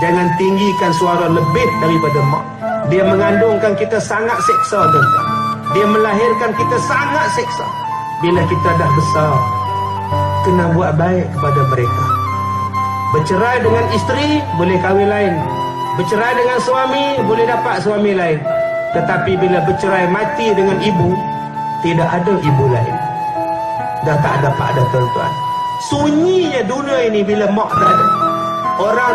Jangan tinggikan suara lebih daripada mak. Dia mengandungkan kita sangat seksa, tuan-tuan. Dia melahirkan kita sangat seksa. Bila kita dah besar, kena buat baik kepada mereka. Bercerai dengan isteri, boleh kahwin lain. Bercerai dengan suami, boleh dapat suami lain. Tetapi bila bercerai mati dengan ibu, tidak ada ibu lain. Dah tak dapat ada, tuan-tuan. Sunyinya dunia ini bila mak tak ada. Orang